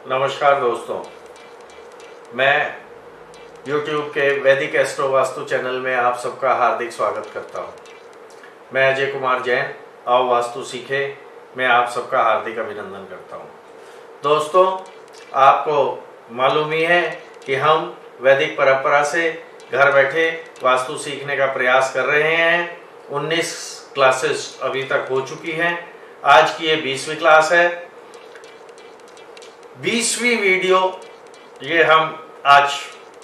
नमस्कार दोस्तों, मैं YouTube के वैदिक एस्ट्रो वास्तु चैनल में आप सबका हार्दिक स्वागत करता हूं। मैं अजय कुमार जैन, आओ वास्तु सीखे मैं आप सबका हार्दिक अभिनंदन करता हूं। दोस्तों, आपको मालूम ही है कि हम वैदिक परंपरा से घर बैठे वास्तु सीखने का प्रयास कर रहे हैं। 19 क्लासेस अभी तक हो चुकी हैं। आज की ये 20वीं क्लास है। 20वीं वीडियो ये हम आज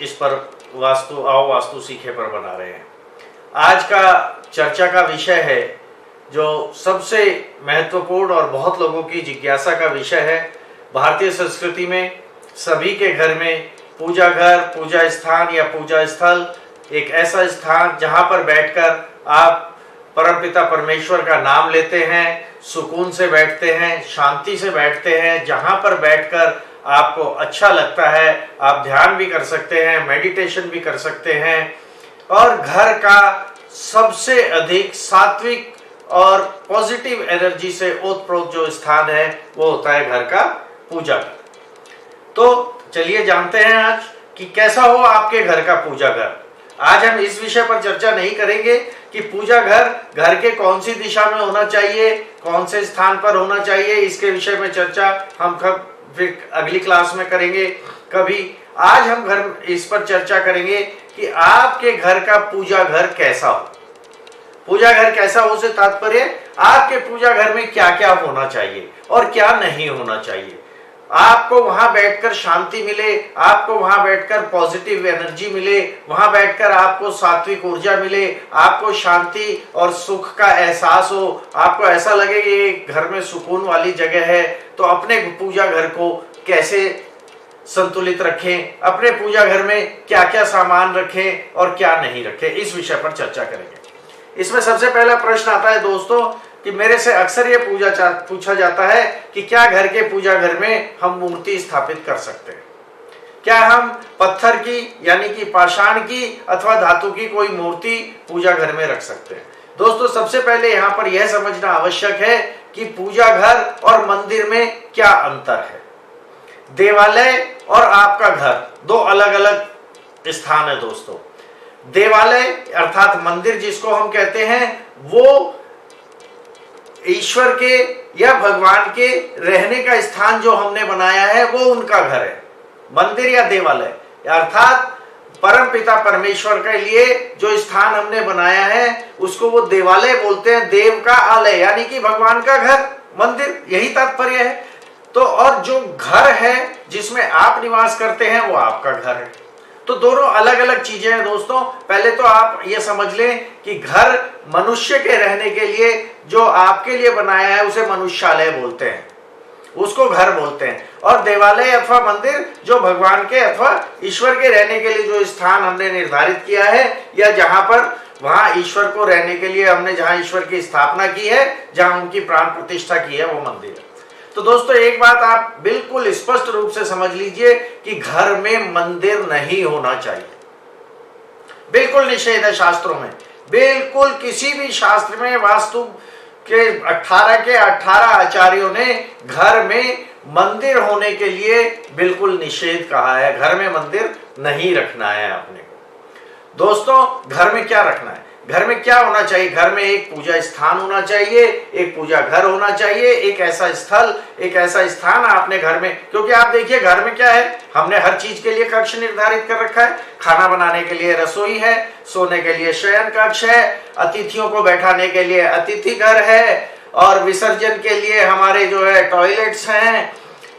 इस पर वास्तु सीखे पर बना रहे हैं। आज का चर्चा का विषय है जो सबसे महत्वपूर्ण और बहुत लोगों की जिज्ञासा का विषय है। भारतीय संस्कृति में सभी के घर में पूजा घर, पूजा स्थान या पूजा स्थल एक ऐसा स्थान जहां पर बैठकर आप परमपिता परमेश्वर का नाम लेते हैं, सुकून से बैठते हैं, शांति से बैठते हैं, जहां पर बैठकर आपको अच्छा लगता है। आप ध्यान भी कर सकते हैं, मेडिटेशन भी कर सकते हैं। और घर का सबसे अधिक सात्विक और पॉजिटिव एनर्जी से ओतप्रोत जो स्थान है वो होता है घर का पूजा घर। तो चलिए जानते हैं आज कि कैसा हो आपके घर का पूजा घर। आज हम इस विषय पर चर्चा नहीं करेंगे कि पूजा घर के कौन सी दिशा में होना चाहिए, कौन से स्थान पर होना चाहिए। इसके विषय में चर्चा हम फिर अगली क्लास में करेंगे कभी। आज हम इस पर चर्चा करेंगे कि आपके घर का पूजा घर कैसा हो। पूजा घर कैसा हो से तात्पर्य आपके पूजा घर में क्या क्या होना चाहिए और क्या नहीं होना चाहिए। आपको वहां बैठकर शांति मिले, आपको वहां बैठकर पॉजिटिव एनर्जी मिले, वहां बैठकर आपको सात्विक ऊर्जा मिले, आपको शांति और सुख का एहसास हो, आपको ऐसा लगे कि ये घर में सुकून वाली जगह है। तो अपने पूजा घर को कैसे संतुलित रखें, अपने पूजा घर में क्या क्या सामान रखें और क्या नहीं रखें, इस विषय पर चर्चा करेंगे। इसमें सबसे पहला प्रश्न आता है दोस्तों कि मेरे से अक्सर ये पूछा जाता है कि क्या घर के पूजा घर में हम मूर्ति स्थापित कर सकते हैं। क्या हम पत्थर की यानी कि पाषाण की अथवा धातु की कोई मूर्ति पूजा घर में रख सकते हैं। दोस्तों, सबसे पहले यहाँ पर यह समझना आवश्यक है कि पूजा घर और मंदिर में क्या अंतर है। देवालय और आपका घर दो अलग अलग स्थान है दोस्तों। देवालय अर्थात मंदिर जिसको हम कहते हैं वो ईश्वर के या भगवान के रहने का स्थान जो हमने बनाया है वो उनका घर है। मंदिर या देवालय अर्थात परम पिता परमेश्वर के लिए जो स्थान हमने बनाया है उसको वो देवालय बोलते हैं। देव का आलय यानी कि भगवान का घर, मंदिर, यही तात्पर्य है। तो और जो घर है जिसमें आप निवास करते हैं वो आपका घर है। तो दोनों अलग अलग चीजें हैं दोस्तों। पहले तो आप ये समझ लें कि घर मनुष्य के रहने के लिए जो आपके लिए बनाया है उसे मनुष्यालय बोलते हैं, उसको घर बोलते हैं। और देवालय अथवा मंदिर जो भगवान के अथवा ईश्वर के रहने के लिए जो स्थान हमने निर्धारित किया है या जहां पर वहां ईश्वर को रहने के लिए हमने जहां ईश्वर की स्थापना की है, जहां उनकी प्राण प्रतिष्ठा की है, वो मंदिर है। तो दोस्तों, एक बात आप बिल्कुल स्पष्ट रूप से समझ लीजिए कि घर में मंदिर नहीं होना चाहिए। बिल्कुल निषेध है शास्त्रों में। बिल्कुल किसी भी शास्त्र में वास्तु के 18 के 18 आचार्यों ने घर में मंदिर होने के लिए बिल्कुल निषेध कहा है। घर में मंदिर नहीं रखना है आपने को। दोस्तों, घर में क्या रखना है, घर में क्या होना चाहिए। घर में एक पूजा स्थान होना चाहिए, एक पूजा घर होना चाहिए, एक ऐसा स्थल, एक ऐसा स्थान आपने घर में। क्योंकि आप देखिए घर में क्या है, हमने हर चीज के लिए कक्ष निर्धारित कर रखा है। खाना बनाने के लिए रसोई है, सोने के लिए शयन कक्ष है, अतिथियों को बैठाने के लिए अतिथि घर है, और विसर्जन के लिए हमारे जो है टॉयलेट्स हैं,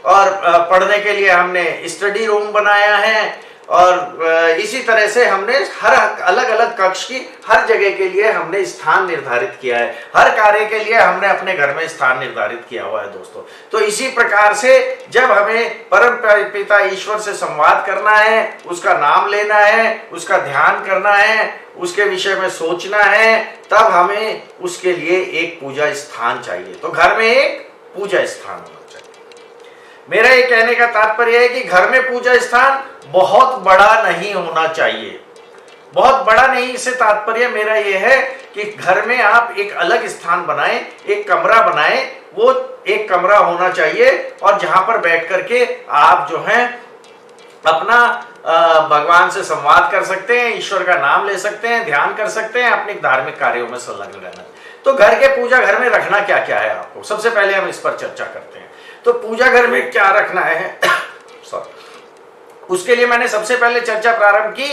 और पढ़ने के लिए हमने स्टडी रूम बनाया है। और इसी तरह से हमने हर अलग अलग कक्ष की हर जगह के लिए हमने स्थान निर्धारित किया है। हर कार्य के लिए हमने अपने घर में स्थान निर्धारित किया हुआ है दोस्तों। तो इसी प्रकार से जब हमें परम पिता ईश्वर से संवाद करना है, उसका नाम लेना है, उसका ध्यान करना है, उसके विषय में सोचना है, तब हमें उसके लिए एक पूजा स्थान चाहिए। तो घर में एक पूजा स्थान होना चाहिए। मेरा ये कहने का तात्पर्य है कि घर में पूजा स्थान बहुत बड़ा नहीं होना चाहिए। बहुत बड़ा नहीं से तात्पर्य मेरा ये है कि घर में आप एक अलग स्थान बनाएं, एक कमरा बनाएं, वो एक कमरा होना चाहिए और जहां पर बैठ करके आप जो है अपना भगवान से संवाद कर सकते हैं, ईश्वर का नाम ले सकते हैं, ध्यान कर सकते हैं, अपने धार्मिक कार्यों में संलग्न रहना। तो घर के पूजा घर में रखना क्या क्या है आपको, सबसे पहले हम इस पर चर्चा करते हैं। तो पूजा घर में क्या रखना है सॉरी, उसके लिए मैंने सबसे पहले चर्चा प्रारंभ की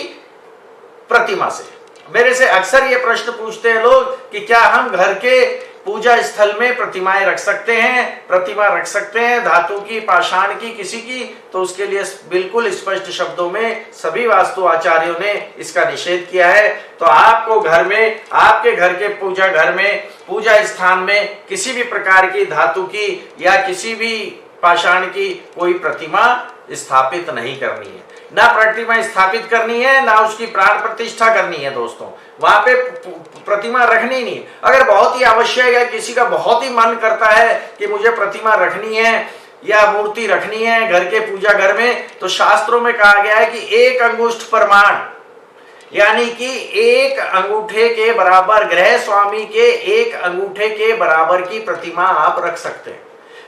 प्रतिमा से। मेरे से अक्सर ये प्रश्न पूछते हैं लोग कि क्या हम घर के पूजा स्थल में प्रतिमाएं रख सकते हैं, प्रतिमा रख सकते हैं धातु की, पाषाण की, किसी की? तो उसके लिए बिल्कुल स्पष्ट शब्दों में सभी वास्तु आचार्यों ने इसका निषेध किया है। तो आपको घर में, आपके घर के पूजा घर में, पूजा स्थान में किसी भी प्रकार की धातु की या किसी भी पाषाण की कोई प्रतिमा स्थापित नहीं करनी है। ना प्रतिमा स्थापित करनी है, ना उसकी प्राण प्रतिष्ठा करनी है दोस्तों। वहां पे प्रतिमा रखनी नहीं। अगर बहुत ही आवश्यक है, किसी का बहुत ही मन करता है कि मुझे प्रतिमा रखनी है या मूर्ति रखनी है घर के पूजा घर में, तो शास्त्रों में कहा गया है कि एक अंगुष्ठ प्रमाण, यानी कि एक अंगूठे के बराबर, गृह स्वामी के एक अंगूठे के बराबर की प्रतिमा आप रख सकते हैं,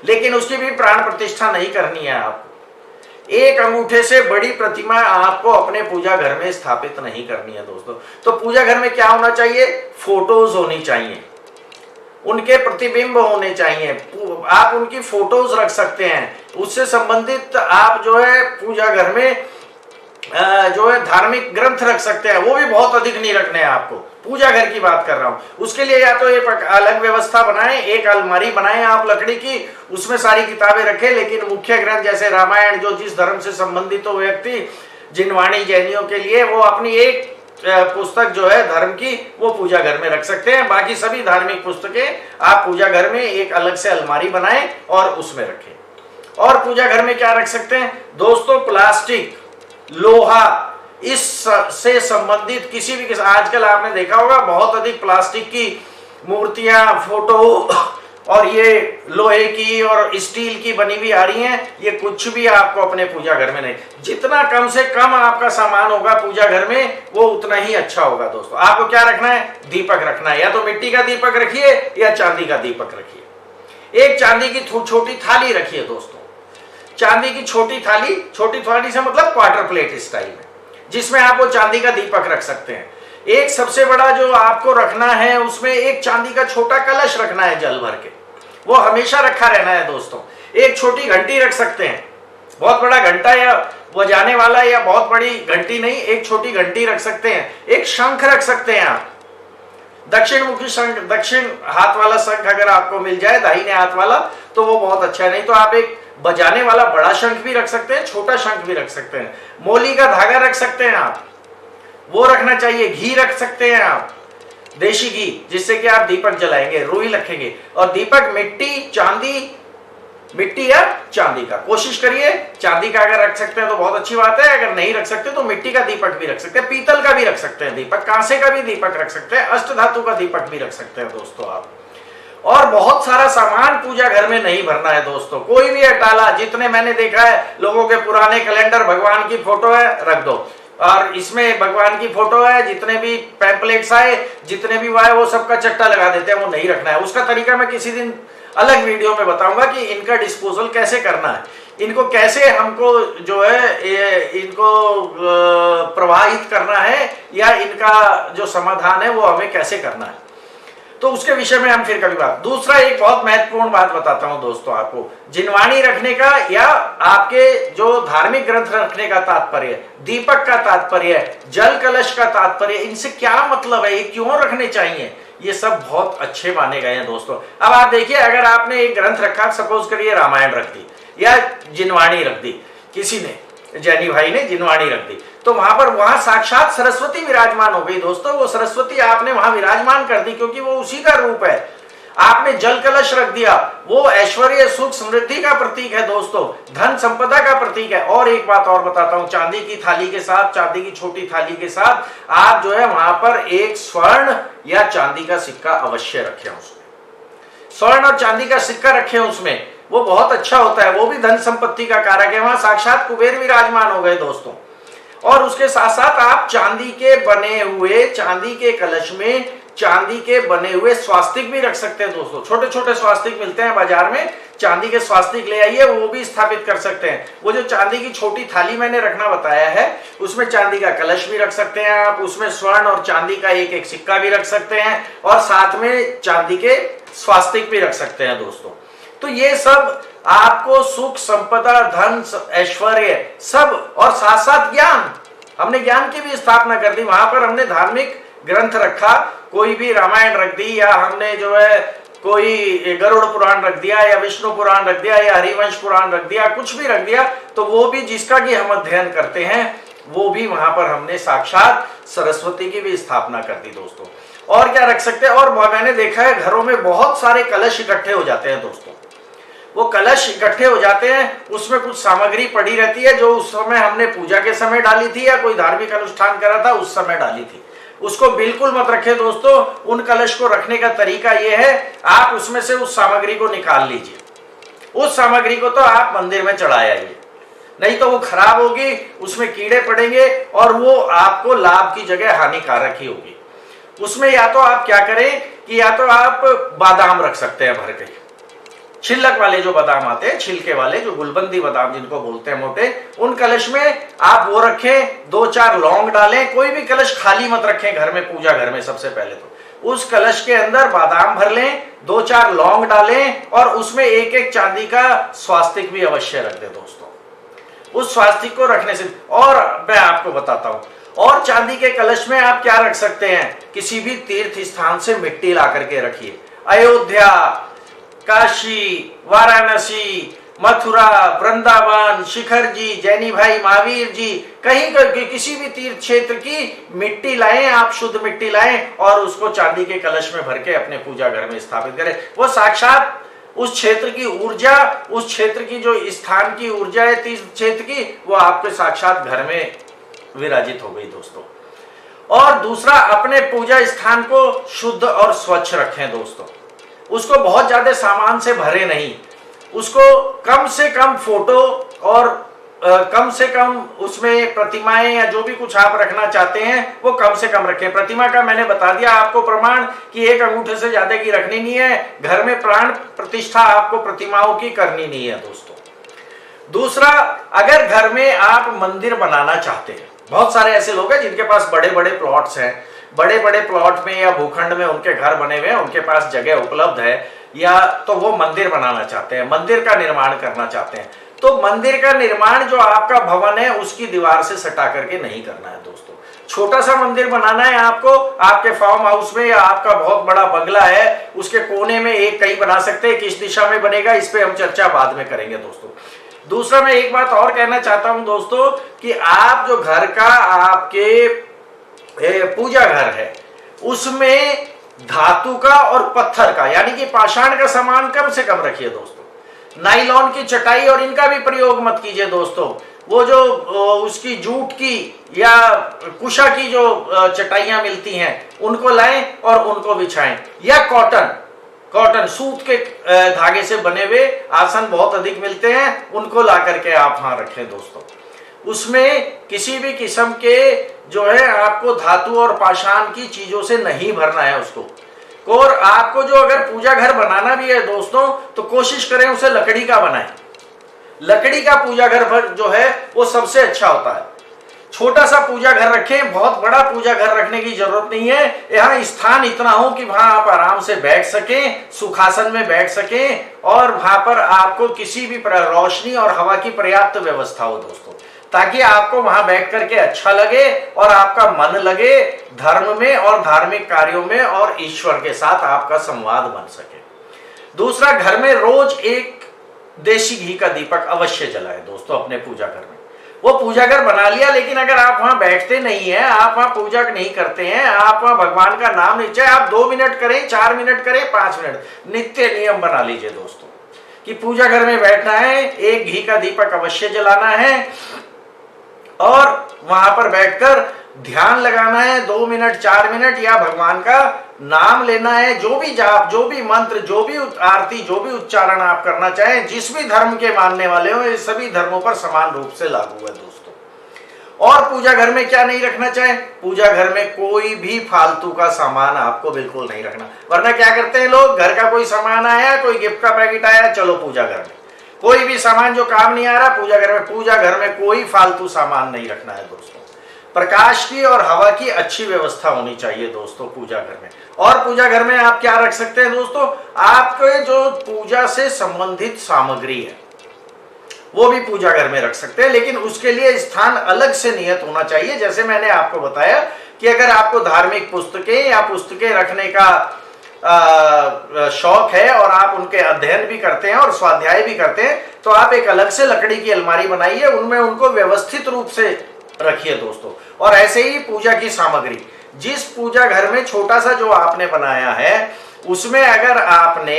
लेकिन उसकी भी प्राण प्रतिष्ठा नहीं करनी है आपको। एक अंगूठे से बड़ी प्रतिमा आपको अपने पूजा घर में स्थापित नहीं करनी है दोस्तों। तो पूजा घर में क्या होना चाहिए? फोटोज होनी चाहिए, उनके प्रतिबिंब होने चाहिए, आप उनकी फोटोज रख सकते हैं। उससे संबंधित आप जो है पूजा घर में जो है धार्मिक ग्रंथ रख सकते हैं, वो भी बहुत अधिक नहीं रखने हैं आपको, पूजा घर की बात कर रहा हूं। उसके लिए या तो एक अलग व्यवस्था बनाएं, एक अलमारी बनाएं आप लकड़ी की, उसमें सारी किताबें रखें, लेकिन मुख्य ग्रंथ जैसे रामायण, जो जिस धर्म से संबंधित हो व्यक्ति, जिनवाणी जैनियों के लिए, वो अपनी एक पुस्तक जो है धर्म की, वो पूजा घर में रख सकते हैं। बाकी सभी धार्मिक पुस्तकें आप पूजा घर में एक अलग से अलमारी बनाएं और उसमें रखें। और पूजा घर में क्या रख सकते हैं दोस्तों? प्लास्टिक, लोहा, इस से संबंधित किसी भी, आजकल आपने देखा होगा बहुत अधिक प्लास्टिक की मूर्तियां, फोटो और ये लोहे की और स्टील की बनी हुई आ रही हैं। ये कुछ भी आपको अपने पूजा घर में नहीं। जितना कम से कम आपका सामान होगा पूजा घर में, वो उतना ही अच्छा होगा दोस्तों। आपको क्या रखना है? दीपक रखना है, या तो मिट्टी का दीपक रखिए या चांदी का दीपक रखिए। एक चांदी की छोटी थाली रखिए दोस्तों, चांदी की छोटी थाली से मतलब क्वार्टर प्लेट स्टाइल में, जिसमें आप वो चांदी का दीपक रख सकते हैं। एक सबसे बड़ा जो आपको रखना है, उसमें एक चांदी का छोटा कलश रखना है जल भर के, वो हमेशा रखा रहना है दोस्तों। एक छोटी घंटी रख सकते हैं, बहुत बड़ा घंटा या बजाने वाला या बहुत बड़ी घंटी नहीं, एक छोटी घंटी रख सकते हैं। एक शंख रख सकते हैं आप, दक्षिण मुखी शंख, दक्षिण हाथ वाला शंख अगर आपको मिल जाए, दाहिने हाथ वाला, तो वो बहुत अच्छा है। नहीं तो आप एक बजाने वाला बड़ा शंख भी रख सकते हैं, छोटा शंख भी रख सकते हैं। मोली का धागा रख सकते हैं आप, वो रखना चाहिए। घी रख सकते हैं आप, देशी घी, जिससे कि आप दीपक जलाएंगे, रुई रखेंगे। और दीपक मिट्टी या चांदी का, कोशिश करिए चांदी का अगर रख सकते हैं तो बहुत अच्छी बात है, अगर नहीं रख सकते तो मिट्टी का दीपक भी रख सकते हैं, पीतल का भी रख सकते हैं दीपक, कांसे का भी दीपक रख सकते हैं, अष्ट धातु का दीपक भी रख सकते हैं दोस्तों आप। और बहुत सारा सामान पूजा घर में नहीं भरना है दोस्तों, कोई भी डाला, जितने मैंने देखा है लोगों के पुराने कैलेंडर, भगवान की फोटो है रख दो, और इसमें भगवान की फोटो है, जितने भी पैम्पलेट्स आए, जितने भी आए, वो सबका चट्टा लगा देते हैं, वो नहीं रखना है। उसका तरीका मैं किसी दिन अलग वीडियो में बताऊंगा कि इनका डिस्पोजल कैसे करना है, इनको कैसे हमको जो है इनको प्रवाहित करना है, या इनका जो समाधान है वो हमें कैसे करना है, तो उसके विषय में हम फिर कभी बात। दूसरा एक बहुत महत्वपूर्ण बात बताता हूं दोस्तों आपको, जिनवाणी रखने का या आपके जो धार्मिक ग्रंथ रखने का तात्पर्य, दीपक का तात्पर्य, जल कलश का तात्पर्य, इनसे क्या मतलब है, ये क्यों रखने चाहिए, ये सब बहुत अच्छे माने गए हैं दोस्तों। अब आप देखिए, अगर आपने एक ग्रंथ रखा, सपोज करिए रामायण रख दी या जिनवाणी रख दी, किसी ने, जैनी भाई ने जिनवाणी रख दी, तो वहां साक्षात सरस्वती विराजमान हो गई दोस्तों। वो सरस्वती आपने वहां विराजमान कर दी, क्योंकि वो उसी का रूप है। आपने जल कलश रख दिया, वो ऐश्वर्य, सुख, समृद्धि का प्रतीक है दोस्तों, धन संपदा का प्रतीक है। और एक बात और बताता हूं, चांदी की थाली के साथ, चांदी की छोटी थाली के साथ आप जो है वहां पर एक स्वर्ण या चांदी का सिक्का अवश्य रखें उसमें, स्वर्ण और चांदी का सिक्का रखें उसमें, वो बहुत अच्छा होता है, वो भी धन संपत्ति का कारक है। वहां साक्षात कुबेर विराजमान हो गए दोस्तों। और उसके साथ साथ आप चांदी के कलश में चांदी के बने हुए स्वास्तिक भी रख सकते हैं दोस्तों। छोटे छोटे स्वास्तिक मिलते हैं बाजार में, चांदी के स्वास्तिक ले आइए, वो भी स्थापित कर सकते हैं। वो जो चांदी की छोटी थाली मैंने रखना बताया है, उसमें चांदी का कलश भी रख सकते हैं आप, उसमें स्वर्ण और चांदी का एक एक सिक्का भी रख सकते हैं, और साथ में चांदी के स्वास्तिक भी रख सकते हैं दोस्तों। तो ये सब आपको सुख, संपदा, धन, ऐश्वर्य सब, और साथ साथ ज्ञान, हमने ज्ञान की भी स्थापना कर दी। वहां पर हमने धार्मिक ग्रंथ रखा, कोई भी रामायण रख दी, या हमने जो है कोई गरुड़ पुराण रख दिया, या विष्णु पुराण रख दिया, या हरिवंश पुराण रख दिया, कुछ भी रख दिया, तो वो भी जिसका कि हम अध्ययन करते हैं, वो भी वहां पर हमने साक्षात सरस्वती की भी स्थापना कर दी दोस्तों। और क्या रख सकते हैं, और मैंने देखा है घरों में बहुत सारे कलश इकट्ठे हो जाते हैं दोस्तों। वो कलश इकट्ठे हो जाते हैं, उसमें कुछ सामग्री पड़ी रहती है जो उस समय हमने पूजा के समय डाली थी, या कोई धार्मिक अनुष्ठान करा था उस समय डाली थी। उसको बिल्कुल मत रखें दोस्तों। उन कलश को रखने का तरीका यह है, आप उसमें से उस सामग्री को निकाल लीजिए, उस सामग्री को तो आप मंदिर में चढ़ा आइए, नहीं तो वो खराब होगी, उसमें कीड़े पड़ेंगे, और वो आपको लाभ की जगह हानिकारक ही होगी। उसमें या तो आप क्या करें कि या तो आप बादाम रख सकते हैं भर के, छिलक वाले जो बादाम आते हैं, छिलके वाले, जो गुलबंदी बादाम जिनको बोलते हैं मोटे, उन कलश में आप वो रखें, 2-4 लौंग डालें। कोई भी कलश खाली मत रखें घर में, पूजा घर में। सबसे पहले तो उस कलश के अंदर बादाम भर लें, 2-4 लौंग डालें, और उसमें एक एक चांदी का स्वास्तिक भी अवश्य रख दें दोस्तों। उस स्वास्तिक को रखने से, और मैं आपको बताता हूं, और चांदी के कलश में आप क्या रख सकते हैं, किसी भी तीर्थ स्थान से मिट्टी ला करके रखिए। अयोध्या, काशी, वाराणसी, मथुरा, वृंदावन, शिखर जी, जैनी भाई महावीर जी, कहीं किसी भी तीर्थ क्षेत्र की मिट्टी लाएं आप, शुद्ध मिट्टी लाएं, और उसको चांदी के कलश में भर के अपने पूजा घर में स्थापित करें। वो साक्षात उस क्षेत्र की ऊर्जा, उस क्षेत्र की जो स्थान की ऊर्जा है तीर्थ क्षेत्र की, वो आपके साक्षात घर में विराजित हो गई दोस्तों। और दूसरा, अपने पूजा स्थान को शुद्ध और स्वच्छ रखें दोस्तों। उसको बहुत ज्यादा सामान से भरे नहीं, उसको कम से कम फोटो और कम से कम उसमें प्रतिमाएं या जो भी कुछ आप रखना चाहते हैं वो कम से कम रखें। प्रतिमा का मैंने बता दिया आपको प्रमाण कि 1 अंगूठे से ज्यादा की रखनी नहीं है। घर में प्राण प्रतिष्ठा आपको प्रतिमाओं की करनी नहीं है दोस्तों। दूसरा, अगर घर में आप मंदिर बनाना चाहते हैं, बहुत सारे ऐसे लोग हैं जिनके पास बड़े बड़े प्लॉट्स हैं, बड़े बड़े प्लॉट में या भूखंड में उनके घर बने हुए हैं, उनके पास जगह उपलब्ध है, या तो वो मंदिर बनाना चाहते हैं, मंदिर का निर्माण करना चाहते हैं। तो मंदिर का निर्माण जो आपका भवन है उसकी दीवार से सटा करके नहीं करना है दोस्तों। छोटा सा मंदिर बनाना है आपको, आपके फार्म हाउस में, या आपका बहुत बड़ा बंगला है उसके कोने में एक कहीं बना सकते हैं। किस दिशा में बनेगा इस पे हम चर्चा बाद में करेंगे दोस्तों। दूसरा, मैं एक बात और कहना चाहता हूं दोस्तों कि आप जो घर का आपके पूजा घर है उसमें धातु का और पत्थर का यानी कि पाषाण का सामान कम से कम रखिए दोस्तों। नाइलॉन की चटाई और इनका भी प्रयोग मत कीजिए दोस्तों। वो जो उसकी जूट की या कुशा की जो चटाइयां मिलती हैं उनको लाएं और उनको बिछाएं, या कॉटन सूत के धागे से बने हुए आसन बहुत अधिक मिलते हैं, उनको ला करके आप वहां रखें दोस्तों। उसमें किसी भी किस्म के जो है आपको धातु और पाषाण की चीजों से नहीं भरना है उसको। और आपको जो अगर पूजा घर बनाना भी है दोस्तों तो कोशिश करें उसे लकड़ी का बनाएं। लकड़ी का पूजा घर जो है वो सबसे अच्छा होता है। छोटा सा पूजा घर रखें, बहुत बड़ा पूजा घर रखने की जरूरत नहीं है। यहाँ स्थान इतना हो कि वहां आप आराम से बैठ सकें, सुखासन में बैठ सकें, और वहां पर आपको किसी भी रोशनी और हवा की पर्याप्त व्यवस्था हो दोस्तों, ताकि आपको वहां बैठ करके अच्छा लगे और आपका मन लगे धर्म में और धार्मिक कार्यों में, और ईश्वर के साथ आपका संवाद बन सके। दूसरा, घर में रोज एक देशी घी का दीपक अवश्य जलाए दोस्तों अपने पूजा घर में। वो पूजा घर बना लिया, लेकिन अगर आप वहां बैठते नहीं हैं, आप वहां पूजा नहीं करते हैं, आप वहां भगवान का नाम नहीं, चाहे आप 2 मिनट करें, 4 मिनट करें, 5 मिनट, नित्य नियम बना लीजिए दोस्तों कि पूजा घर में बैठना है, एक घी का दीपक अवश्य जलाना है और वहां पर बैठकर ध्यान लगाना है 2 मिनट 4 मिनट, या भगवान का नाम लेना है। जो भी जाप, जो भी मंत्र, जो भी आरती, जो भी उच्चारण आप करना चाहें, जिस भी धर्म के मानने वाले हो, ये सभी धर्मों पर समान रूप से लागू है दोस्तों। और पूजा घर में क्या नहीं रखना चाहिए? पूजा घर में कोई भी फालतू का सामान आपको बिल्कुल नहीं रखना। वरना क्या करते हैं लोग, घर का कोई सामान आया, कोई गिफ्ट का पैकेट आया, चलो पूजा घर में। कोई भी सामान जो काम नहीं आ रहा पूजा घर में। पूजा घर में कोई फालतू सामान नहीं रखना है दोस्तों। प्रकाश की और हवा की अच्छी व्यवस्था होनी चाहिए दोस्तों पूजा घर में। और पूजा घर में आप क्या रख सकते हैं दोस्तों, आपके जो पूजा से संबंधित सामग्री है वो भी पूजा घर में रख सकते हैं, लेकिन उसके लिए स्थान अलग से नियत होना चाहिए। जैसे मैंने आपको बताया कि अगर आपको धार्मिक पुस्तकें या पुस्तकें रखने का शौक है और आप उनके अध्ययन भी करते हैं और स्वाध्याय भी करते हैं, तो आप एक अलग से लकड़ी की अलमारी बनाइए, उनमें उनको व्यवस्थित रूप से रखिए दोस्तों। और ऐसे ही पूजा की सामग्री, जिस पूजा घर में छोटा सा जो आपने बनाया है उसमें अगर आपने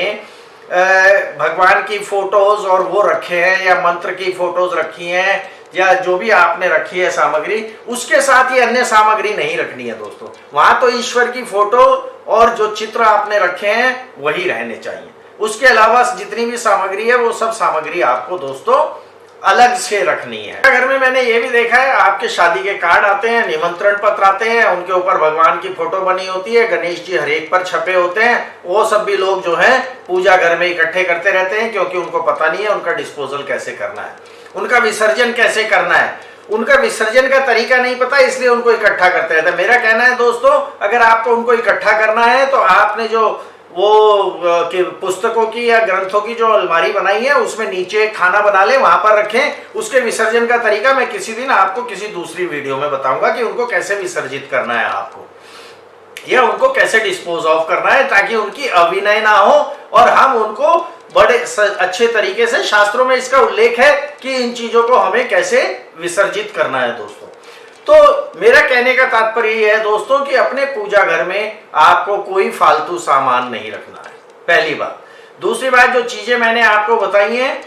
भगवान की फोटोज और वो रखे हैं या मंत्र की फोटोज रखी हैं या जो भी आपने रखी है सामग्री, उसके साथ ये अन्य सामग्री नहीं रखनी है दोस्तों। वहां तो ईश्वर की फोटो और जो चित्र आपने रखे हैं वही रहने चाहिए। उसके अलावा जितनी भी सामग्री है वो सब सामग्री आपको दोस्तों अलग से रखनी है। घर में मैंने ये भी देखा है, आपके शादी के कार्ड आते हैं, निमंत्रण पत्र आते हैं, उनके ऊपर भगवान की फोटो बनी होती है, गणेश जी हर एक पर छपे होते हैं। वो सब भी लोग जो है पूजा घर में इकट्ठे करते रहते हैं, क्योंकि उनको पता नहीं है उनका डिस्पोजल कैसे करना है, उनका विसर्जन कैसे करना है, उनका विसर्जन का तरीका नहीं पता, इसलिए उनको इकट्ठा करते रहते हैं। मेरा कहना है दोस्तों, अगर आपको उनको इकट्ठा करना है तो आपने जो वो पुस्तकों की या ग्रंथों की जो अलमारी बनाई है उसमें नीचे खाना बना ले, वहां पर रखें। उसके विसर्जन का तरीका मैं किसी दिन आपको किसी दूसरी वीडियो में बताऊंगा कि उनको कैसे विसर्जित करना है आपको, या उनको कैसे डिस्पोज ऑफ करना है, ताकि उनकी अविनय ना हो और हम उनको बड़े अच्छे तरीके से, शास्त्रों में इसका उल्लेख है कि इन चीजों को हमें कैसे विसर्जित करना है दोस्तों। तो मेरा कहने का तात्पर्य यह है दोस्तों कि अपने पूजा घर में आपको कोई फालतू सामान नहीं रखना है, पहली बात। दूसरी बात, जो चीजें मैंने आपको बताई हैं,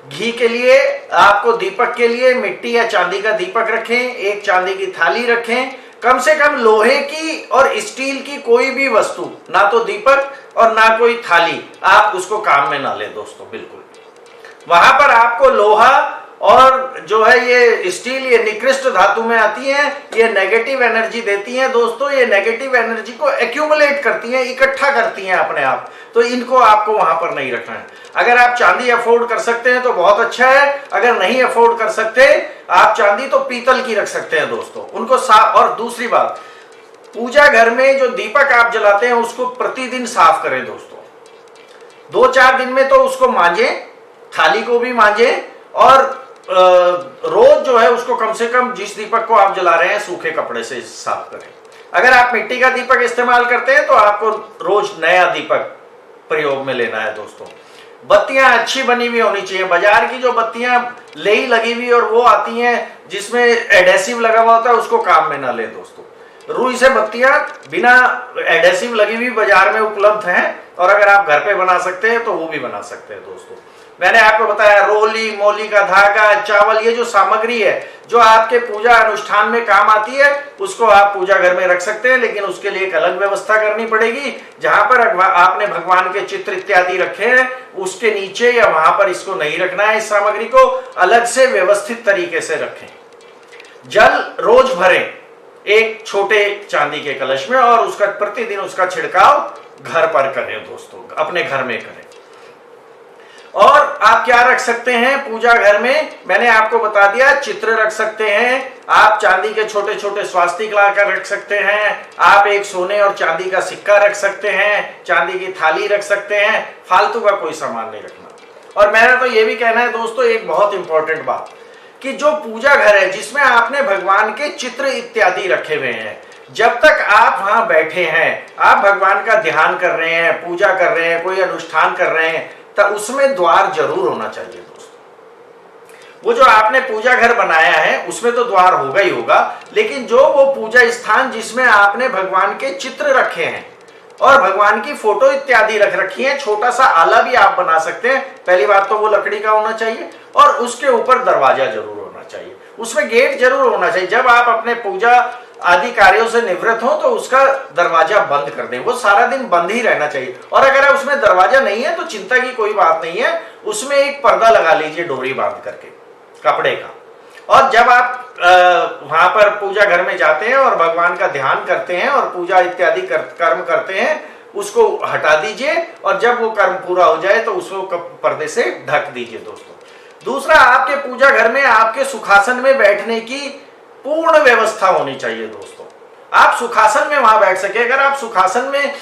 घी के लिए आपको दीपक के लिए मिट्टी या चांदी का दीपक रखें, एक चांदी की थाली रखें, कम से कम लोहे की और स्टील की कोई भी वस्तु, ना तो दीपक और ना कोई थाली, आप उसको काम में ना लें दोस्तों बिल्कुल। वहां पर आपको लोहा और जो है ये स्टील, ये निकृष्ट धातु में आती हैं, ये नेगेटिव एनर्जी देती हैं दोस्तों, ये नेगेटिव एनर्जी को एक्यूमुलेट करती हैं, इकट्ठा करती हैं अपने आप, तो इनको आपको वहां पर नहीं रखना है। अगर आप चांदी अफोर्ड कर सकते हैं तो बहुत अच्छा है, अगर नहीं अफोर्ड कर सकते आप चांदी तो पीतल की रख सकते हैं दोस्तों, उनको साफ। और दूसरी बात, पूजा घर में जो दीपक आप जलाते हैं उसको प्रतिदिन साफ करें दोस्तों, 2-4 दिन में तो उसको मांजे, थाली को भी मांजे, और रोज जो है उसको कम से कम जिस दीपक को आप जला रहे हैं सूखे कपड़े से साफ करें। अगर आप मिट्टी का दीपक इस्तेमाल करते हैं तो आपको रोज नया दीपक प्रयोग में लेना है दोस्तों। बत्तियां अच्छी बनी हुई होनी चाहिए। बाजार की जो बत्तियां लेई लगी हुई और वो आती हैं जिसमें एडेसिव लगा हुआ होता है, उसको काम में ना ले दोस्तों। रुई से बत्तियां बिना एडेसिव लगी हुई बाजार में उपलब्ध हैं, और अगर आप घर पे बना सकते हैं तो वो भी बना सकते हैं दोस्तों। मैंने आपको बताया रोली, मोली का धागा, चावल, ये जो सामग्री है जो आपके पूजा अनुष्ठान में काम आती है, उसको आप पूजा घर में रख सकते हैं, लेकिन उसके लिए एक अलग व्यवस्था करनी पड़ेगी। जहां पर आपने भगवान के चित्र इत्यादि रखे हैं उसके नीचे या वहां पर इसको नहीं रखना है, इस सामग्री को अलग से व्यवस्थित तरीके से रखें। जल रोज भरें एक छोटे चांदी के कलश में, और उसका प्रतिदिन उसका छिड़काव घर पर करें दोस्तों, अपने घर में करें। और आप क्या रख सकते हैं पूजा घर में, मैंने आपको बता दिया, चित्र रख सकते हैं आप, चांदी के छोटे छोटे स्वास्तिक लाकर रख सकते हैं आप, एक सोने और चांदी का सिक्का रख सकते हैं, चांदी की थाली रख सकते हैं, फालतू का कोई सामान नहीं रखना। और मेरा तो ये भी कहना है दोस्तों, एक बहुत इंपॉर्टेंट बात, कि जो पूजा घर है जिसमें आपने भगवान के चित्र इत्यादि रखे हुए हैं, जब तक आप वहां बैठे हैं, आप भगवान का ध्यान कर रहे हैं, पूजा कर रहे हैं, कोई अनुष्ठान कर रहे हैं, तो उसमें द्वार जरूर होना चाहिए दोस्तों। वो जो आपने पूजा घर बनाया है उसमें तो द्वार होगा ही होगा, लेकिन जो वो पूजा स्थान जिसमें आपने भगवान के चित्र रखे हैं और भगवान की फोटो इत्यादि रख रखी है, छोटा सा आला भी आप बना सकते हैं। पहली बात तो वो लकड़ी का होना चाहिए, और उसके ऊपर दरवाजा जरूर होना चाहिए, उसमें गेट जरूर होना चाहिए। जब आप अपने पूजा आदि कार्यों से निवृत्त हो तो उसका दरवाजा बंद कर दें, वो सारा दिन बंद ही रहना चाहिए। और अगर उसमें दरवाजा नहीं है तो चिंता की कोई बात नहीं है, उसमें एक पर्दा लगा लीजिए डोरी बांध करके कपड़े का, और जब आप वहां पर पूजा घर में जाते हैं और भगवान का ध्यान करते हैं और पूजा इत्यादि कर्म करते हैं, उसको हटा दीजिए और जब वो कर्म पूरा हो जाए तो उसको पर्दे से ढक दीजिए दोस्तों। दूसरा, आपके पूजा घर में आपके सुखासन में बैठने की पूर्ण व्यवस्था होनी चाहिए दोस्तों। आप सुखासन में वहां बैठ सके। अगर आप सुखासन में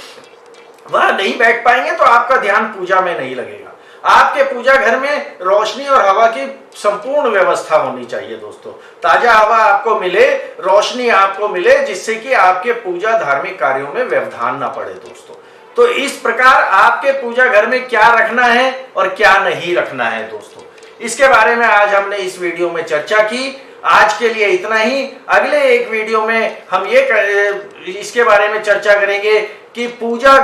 वहां नहीं बैठ पाएंगे तो आपका ध्यान पूजा में नहीं लगेगा। आपके पूजा घर में रोशनी और हवा की संपूर्ण व्यवस्था होनी चाहिए दोस्तों। ताजा हवा आपको मिले, रोशनी आपको मिले, जिससे कि आपके पूजा धार्मिक कार्यों में व्यवधान ना पड़े दोस्तों। तो इस प्रकार आपके पूजा घर में क्या रखना है और क्या नहीं रखना है दोस्तों, इसके बारे में आज हमने इस वीडियो में चर्चा की। आज के लिए इतना ही। अगले एक वीडियो में हम इसके बारे में चर्चा करेंगे कि पूजा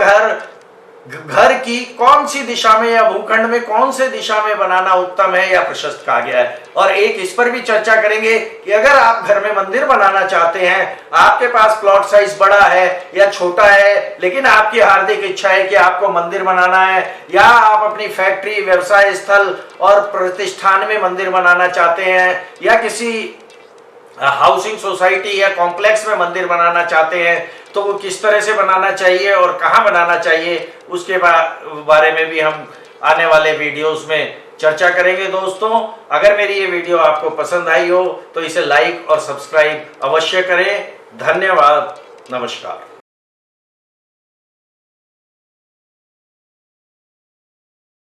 घर की कौन सी दिशा में या भूखंड में कौन से दिशा में बनाना उत्तम है या प्रशस्त कहा गया है। और एक इस पर भी चर्चा करेंगे कि अगर आप घर में मंदिर बनाना चाहते हैं, आपके पास प्लॉट साइज बड़ा है या छोटा है, लेकिन आपकी हार्दिक इच्छा है कि आपको मंदिर बनाना है, या आप अपनी फैक्ट्री, व्यवसाय स्थल और प्रतिष्ठान में मंदिर बनाना चाहते हैं, या किसी हाउसिंग सोसाइटी या कॉम्प्लेक्स में मंदिर बनाना चाहते हैं, तो वो किस तरह से बनाना चाहिए और कहाँ बनाना चाहिए, उसके बारे में भी हम आने वाले वीडियोस में चर्चा करेंगे दोस्तों। अगर मेरी ये वीडियो आपको पसंद आई हो तो इसे लाइक और सब्सक्राइब अवश्य करें। धन्यवाद। नमस्कार।